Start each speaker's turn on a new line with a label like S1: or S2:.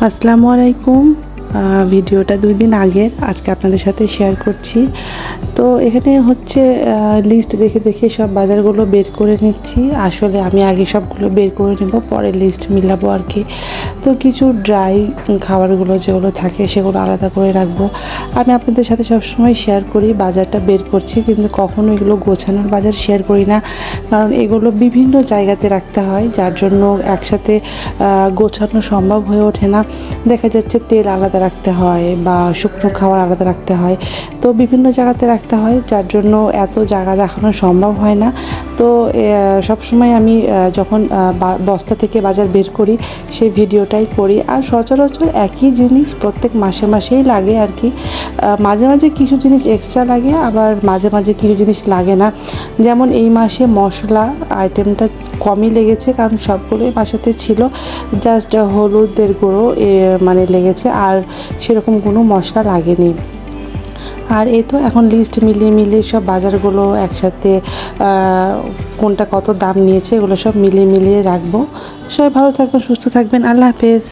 S1: আসসালামু আলাইকুম। ভিডিওটা 2 দিন আগের, আজকে আপনাদের সাথে শেয়ার করছি। তো এখানে হচ্ছে লিস্ট দেখে দেখে সব বাজারগুলো বের করে নিচ্ছি। আসলে আমি আগে সবগুলো বের করে নেব, পরে লিস্ট মিলাবো আর কি। তো কিছু ড্রাই খাবারগুলো যেগুলো থাকে সেগুলো আলাদা করে রাখবো। আমি আপনাদের সাথে সবসময় শেয়ার করি বাজারটা বের করছি, কিন্তু কখনো এগুলো গোছানোর বাজার শেয়ার করি না, কারণ এগুলো বিভিন্ন জায়গাতে রাখতে হয়, যার জন্য একসাথে গোছানো সম্ভব হয়ে ওঠে না। দেখা যাচ্ছে তেল আলাদা রাখতে হয় বা শুকনো খাবার আলাদা রাখতে হয়, তো বিভিন্ন জায়গাতে রাখতে হয়, যার জন্য এত জায়গা দেখানো সম্ভব হয় না। তো সবসময় আমি যখন বস্তা থেকে বাজার বের করি সেই ভিডিওটাই করি। আর সচরাচর একই জিনিস প্রত্যেক মাসে মাসেই লাগে আর কি। মাঝে মাঝে কিছু জিনিস এক্সট্রা লাগে, আবার মাঝে মাঝে কিছু জিনিস লাগে না। যেমন এই মাসে মশলা আইটেমটা কমই লেগেছে, কারণ সবগুলোই বাসাতে ছিল, জাস্ট হলুদের গুঁড়ো মানে লেগেছে, আর সেরকম কোনো মশলা লাগেনি। আর এই তো এখন লিস্ট মিলিয়ে মিলিয়ে সব বাজারগুলো একসাথে কোনটা কত দাম নিয়েছে এগুলো সব মিলিয়ে মিলিয়ে রাখবো। সবাই ভালো থাকবেন, সুস্থ থাকবেন। আল্লাহ হাফেজ।